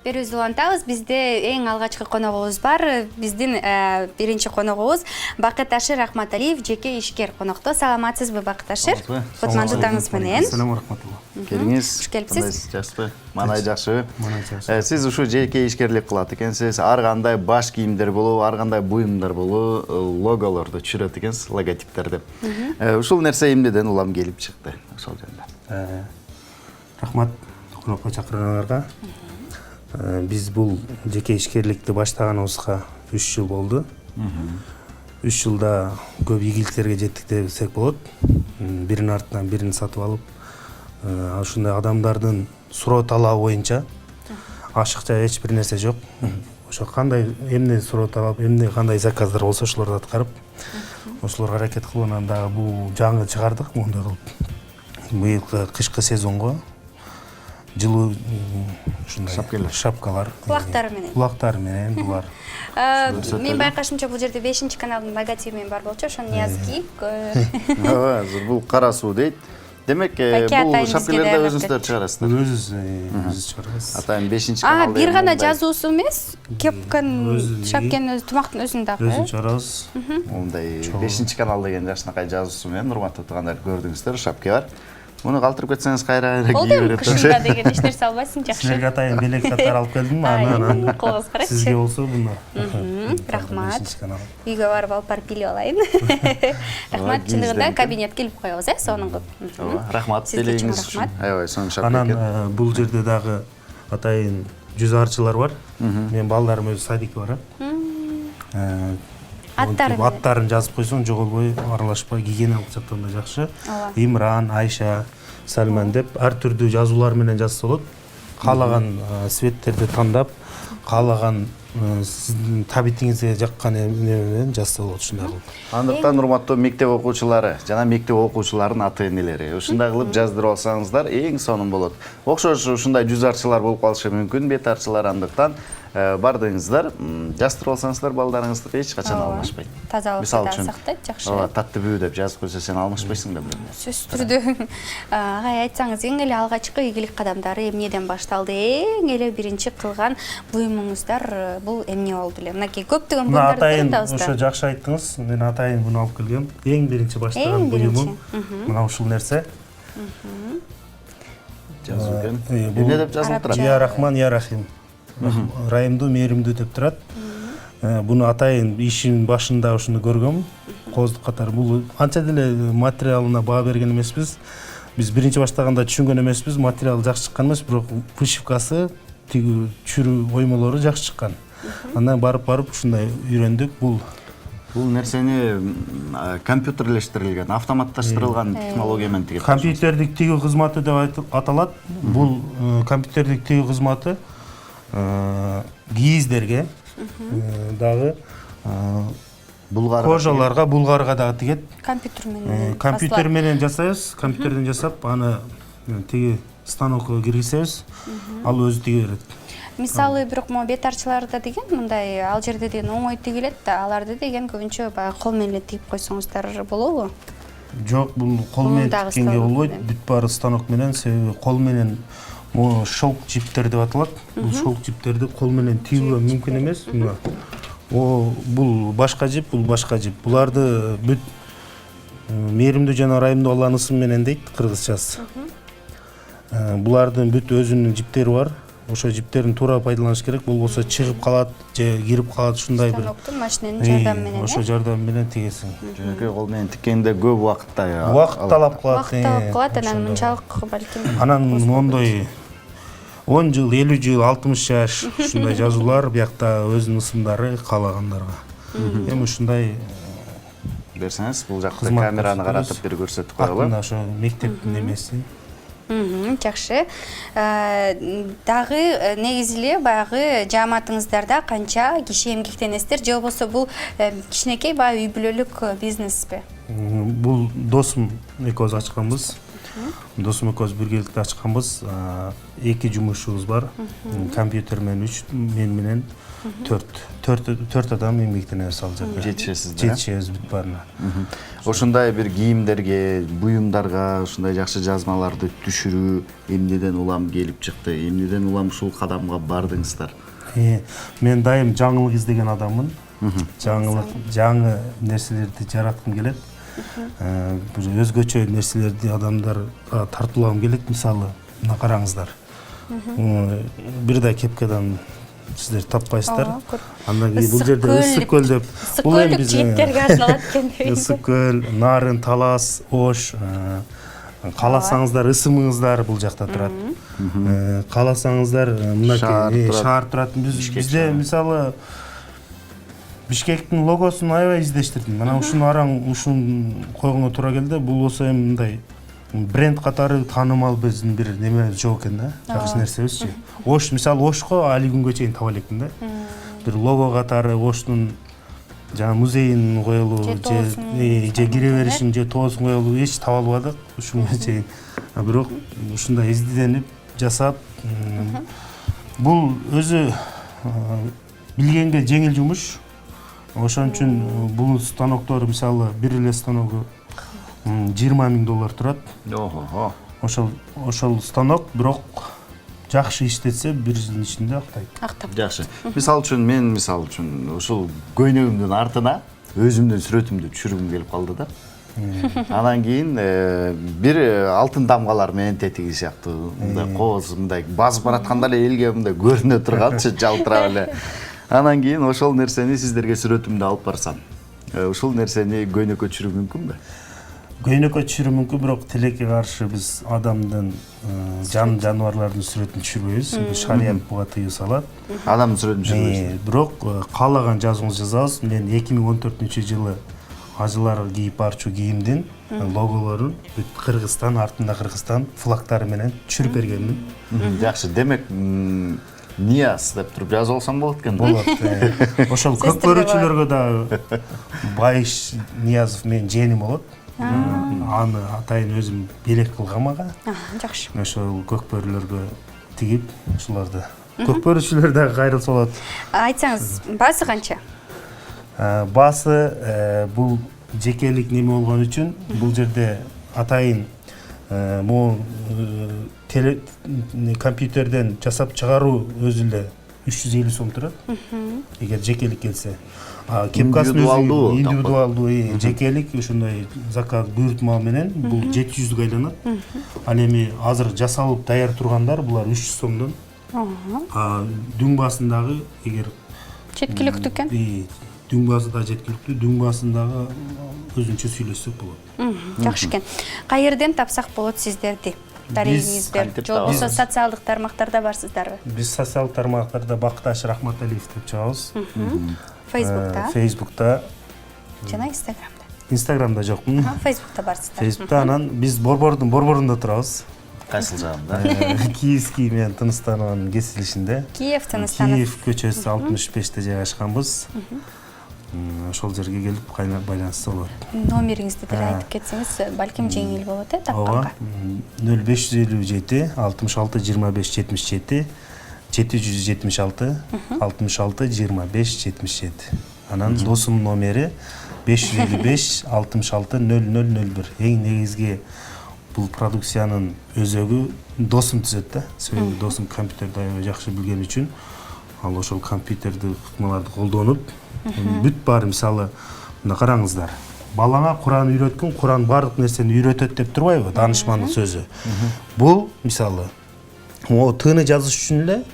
берүүбүздү улантабыз. Бизде эң алгачкы коногубуз бар. Биздин биринчи коногубуз Бакыташы Рахматалиев, жеке ишкер конокто. Саламатсызбы, Бакыташы? Кутмандуу таңыңыз менен. Салам рахматулла. Келиңиз. Хош келипсиз. Жақсыбы? Манай жакшы. Манай жакшы. Сиз ушу жеке ишкерлик кылат экенсиз. Ар кандай баш кийимдер болобу, ар кандай буюмдар болобу, логолорду түшүрөт экенсиз, логотиптерди. Ушул нерсе эмнеден улам келип чыкты? Ошол жөнүндө. Рахмат конокко чакырганыңарга. Биз бул жеке ишкерликти баштаганыбызга 3 жыл болду. 3 жылда көп ийгиликтерге жеттик десек болот. Биринин артынан бирин сатып алып, ушундай адамдардын суроо талабы боюнча ашыкча эч бир нерсе жок. Ошо кандай эмне суроо талап, эмне кандай заказдар болсо ошолорду аткарып, ошолорго аракет кылып, анан дагы бул жаңы чыгардык мындай кылып. Быйылкы кышкы сезонго жылуу ушундай шапкалар, кулактар менен булар. Мен байкашымча бул жерде 5-чи каналдын логотиби менен бар болчу, ошону Нияз кийип. Ооба, бул кара суу дейт. Демек, бул шапкаларды өзүңүздөр чыгарасыздар. Өзүбүз чыгарабыз. Атайын 5-чи канал. Бир гана жазуусу эмес, кепканын, шапканын өзү, тумактын өзүн дагы. Өзүн чыгарабыз. Мондай 5-чи канал деген жакшынакай жазуусу менен урматтуу туугандар көрдүңүздөр, шапка бар. Муну калтырып кетсеңиз кайра кийип берет. Кышында деген эч нерсе албайсың, жакшы. Силерге атайын белек таттар алып келдим, анан кылыңыз карачы. сизге болсо буну. Рахмат. Үйгө барып алып барып билип алайын. Рахмат, чындыгында кабинетке илип коебуз, сонун кылып. Ооба, рахмат делегиңиз үчүн. Аябай сонун шапка. Анан бул жерде дагы атайын жүз арчылар бар. Мен балдарым өзү садик бар. Аттарын жазып койсоң жоголбой, аралашпай, гигиеналык жактан да жакшы. Имран, Айша, Сальман деп ар түрдүү жазуулар менен жазса болот. Каалаган светтерди тандап, каалаган сиздин табитиңизге жаккан эмне менен жазса болот, ушундай кылып. Андыктан урматтуу мектеп окуучулары жана мектеп окуучуларынын ата-энелери, ушундай кылып жаздырып алсаңыздар эң сонун болот. Окшош ушундай жүз арчылар болуп калышы мүмкүн, бет арчылар, андыктан бардыңыздар, жастырып алсаңыздар балдарыңызды эч качан алмашпайт. Тазалыкты да сактайт, жакшы. Ооба, таттыбүү деп жазып койсо сен алмашпайсың да бирөө. Сөзсүз түрдө. Агай, айтсаңыз, эң эле алгачкы ийгилик кадамдары эмнеден башталды? Эң эле биринчи кылган буюмуңуздар бул эмне болду эле? Мынакей көптөгөн буюмдарды көрөбүз да. Ошо жакшы айттыңыз. Мен атайын буну алып келгем. Эң биринчи баштаган буюмум мына ушул нерсе. Жазуу экен. Эмне деп жазылып турат? Я Рахман, я Рахим. Райымдуу, мээримдүү деп турат. Буну атайын ишин башында ушуну көргөм. Коздук катары бул анча деле материалына баа берген эмеспиз. Биз биринчи баштаганда түшүнгөн эмеспиз, материал жакшы чыккан эмес, бирок вышивкасы, тиги чүрүү оймолору жакшы чыккан. Андан барып ушундай үйрөндүк. Бул нерсени компьютерлештирилген, автоматташтырылган технология менен тигет. Компьютердик тигүү кызматы деп аталат. Бул компьютердик тигүү кызматы кийиздерге дагы кожаларга, булгарга дагы тигет. Компьютер менен жасайбыз, компьютерден жасап, аны тиги станокко киргизебиз, ал өзү тиге берет. Мисалы, бирок могу бет арчыларда деген мындай ал жерде деген оңой тигилет да, аларды деген көбүнчө баягы кол менен тигип койсоңуздар болобу? Жок, бул кол менен тиккенге болбойт, бүт баары станок менен, себеби кол менен могу шелк жиптер деп аталат. Бул шелк жиптерди кол менен тигүүгө мүмкүн эмес. Бул башка жип, бул башка жип. Буларды бүт мээримдүү жана ырайымдуу Алланын ысымы менен дейт кыргызчасы. Булардын бүт өзүнүн жиптери бар. Ошо жиптерин туура пайдаланыш керек, болбосо чыгып калат же кирип калат, ушундай бир станоктун, машиненин жардамы менен. Ошо жардам менен тигесиң. Жөнөкөй кол менен тиккенде көп убакытта талап кылат. Талап кылат, анан мынчалык балким. Анан мондой 10 жыл, 50 жыл, 60 жаш ушундай жазуулар биякта өзүнүн ысымдары каалагандарга. Эми ушундай берсеңиз, бул жакта камераны каратып бир көрсөтүп коелу. Ошо мектептин эмеси. Жакшы. Дагы негизи эле баягы жааматыңыздарда канча киши эмгектенесиздер, же болбосо бул кичинекей баягы үй бүлөлүк бизнеспи? Бул досум экөөбүз ачканбыз. досум экөөбүз биргеликте ачканбыз. 2 жумушубуз бар. Компьютер менен 3, мен менен 4 адам эмгектенебиз ал жерде. Жетишесиздер. Жетишебиз бүт баарына. Ошондой бир кийимдерге, буюмдарга ушундай жакшы жазмаларды түшүрүү эмнеден улам келип чыкты? Эмнеден улам ушул кадамга бардыңыздар? Мен дайым жаңылык издеген адаммын. Жаңы нерселерди жараткым келет. Бир өзгөчө нерселерди адамдарга тартуулагым келет. Мисалы, мына караңыздар. Бир да кепкадан сиздер таппайсыздар. Андан кийин бул жерде ысык көл деп, бул эми жигиттерге арналат экен. Ысык көл, Нарын, Талас, Ош, кааласаңыздар ысымыңыздар бул жакта турат. Кааласаңыздар мынакей шаар турат. Бизде мисалы Бишкектин логосун аябай издештирдим. Мына ушуну араң ушун койгонго туура келди. Бул болсо эми мындай бренд катары таанымал биздин бир неме жок экен да. Жакшы нерсебизчи. Ош, мисалы Ошко али күнгө чейин таба элекмин да. Бир лого катары Оштун жана музейин коелуу, же кире беришин, же тоосун коелуу эч таба албадык ушунга чейин. Бирок ушундай изденип, жасап, бул өзү билгенге жеңил жумуш. Ошон үчүн бул станоктор мисалы бир эле станогу $20,000 турат. Ошол станок бирок жакшы иштетсе бир жылдын ичинде актайт. Жакшы. Мисалы үчүн ушул көйнөгүмдүн артына өзүмдүн сүрөтүмдү түшүргүм келип калды да. Анан кийин бир алтын дамгалар менен тетиги сыяктуу мындай кооз мындай басып баратканда эле элге мындай көрүнө турганчы жалтырап эле. Анан кийин ошол нерсени сиздерге сүрөтүмдү алып барсам, ушул нерсени көйнөккө түшүрүү мүмкүнбү? Көйнөккө түшүрүү мүмкүн, бирок тилекке каршы биз адамдын жаныбарлардын сүрөтүн түшүрбөйбүз. Шарият буга тыюу салат. Адамдын сүрөтүн түшүрбөйсүз. Бирок каалаган жазууңузду жазабыз. Мен 2014-жылы ажылар кийип барчу кийимдин логолорун Кыргызстан, артында Кыргызстан флагтары менен түшүрүп бергенмин. Жакшы, демек Нияз деп туруп жазып алсам болот экен. Болот. Ошол көп көрүүчүлөргө да Байыш Ниязов менин жээним болот. Аны атайын өзүм белек кылгам ага. Жакшы. Ошол көкбөрүлөргө тигип, ушуларды көкбөрүүчүлөр да кайрылса болот. Айтсаңыз, баасы канча? Баасы бул жекелик неме болгон үчүн бул жерде атайын могу компьютерден жасап чыгаруу өзү эле 350 сом турат. Эгер жекелик келсе. Кепкасын өзү индивидуалдуу жекелик ошондой заказ буйртма менен бул 700 айланат. Ал эми азыр жасалып даяр тургандар булар 300 сомдон. Дүң басындагы эгер Жеткиликтүү экен. Дүң басы да жеткиликтүү, дүң басындагы өзүнчө сүйлөшсөк болот. Жакшы экен. Кайерден тапсак болот сиздерди? Дарегиңиздер, жолбосо социалдык тармактарда барсыздарбы? Биз социалдык тармактарда Бакташ Рахматалиев деп чыгабыз. Фейсбукта жана Инстаграмда. Инстаграмда жокмун. Фейсбукта барсыздар. Фейсбукта анан биз борборунда турабыз. Кайсыл жагында? Киевский менен Тыныстанованын кесилишинде. Киев Тыныстанов. Киев көчөсү 65-те жайгашканбыз. Ошол жерге келип байланышса болот. Номериңизди деле айтып кетсеңиз, балким жеңил болот тапканга. 0557 66 25 77 776 66 25 77. Анан досумдун номери 555 66 0001. Эң негизги бул продукциянын өзөгү досум түзөт да. Себеби досум компьютерди аябай жакшы билген үчүн ал ошол компьютерди ыкмаларды колдонуп бүт баары мисалы мына караңыздар. Балаңа Куран үйрөткүн, Куран бардык нерсени үйрөтөт деп турбайбы? Данышмандын сөзү. Бул мисалы тыны жазыш үчүн эле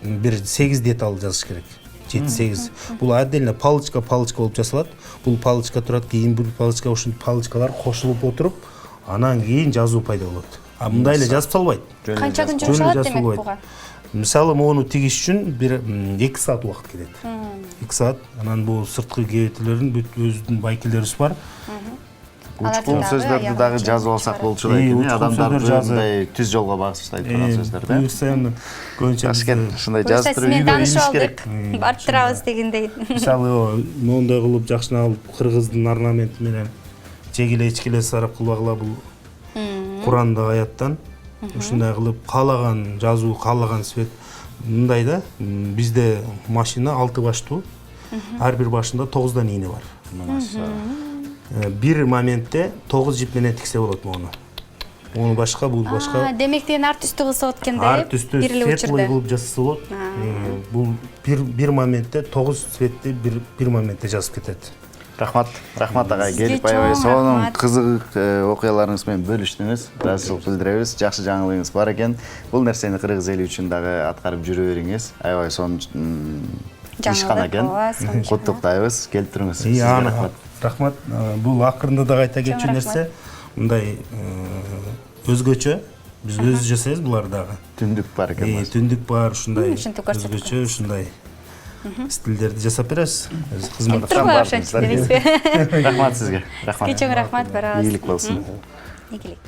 бир 8 деталь жазыш керек. 7-8. Бул отдельно палочка болуп жасалат. Бул палочка турат, кийин бул палочка, ушул палочкалар кошулуп отуруп, анан кийин жазуу пайда болот. Мындай эле жазып салбайт. Канча күн жумшалат демек буга? Мисалы моуну тигиш үчүн бир 2 саат убакыт кетет. 2 саат. Анан бул сырткы кебетелерин бүт өзүнүн байкелерибиз бар. Учкун сөздөрдү дагы жазып алсак болчу да экен. Адамдар мындай түз жолго багыштайт турган сөздөр да. Буюрса көбүнчө ушундай жазып туруп үйрөнүш керек. Барып турабыз дегендей. Мисалы моундай кылып жакшына алып кыргыздын орнаменти менен жегиле ичкиле сарап кылбагыла бул Курандагы аяттан ушундай кылып каалаган жазуу, каалаган свет мындай да. Бизде машина 6 баштуу. Ар бир башында 9 ийне бар. Бир моментте 9 жип менен тиксе болот муну. Onu башка, бул башка. Демек деген ар түстүү кылса болот экен да. Ар түстүү светлый кылып жасаса болот. Бул бир моментте 9 светти бир моментте жазып кетет. Рахмат агай, келип аябай сонун кызык окуяларыңыз менен бөлүштүңүз. Ыраазычылык билдиребиз. Жакшы жаңылыгыңыз бар экен. Бул нерсени кыргыз эли үчүн дагы аткарып жүрө бериңиз. Аябай сонун ишкана экен. Куттуктайбыз. Келип туруңуз. Рахмат. Бул акырында да кайта кетчү нерсе. Мындай өзгөчө. Биз өзү жасайбыз буларды дагы. Түндүк бар экен. Түндүк бар, ушундай өзгөчө, ушундай стилдерди жасап беребиз. Рахмат сизге. Рахмат. Чоң рахмат, барабыз. Ийгилик болсун. Ийгилик.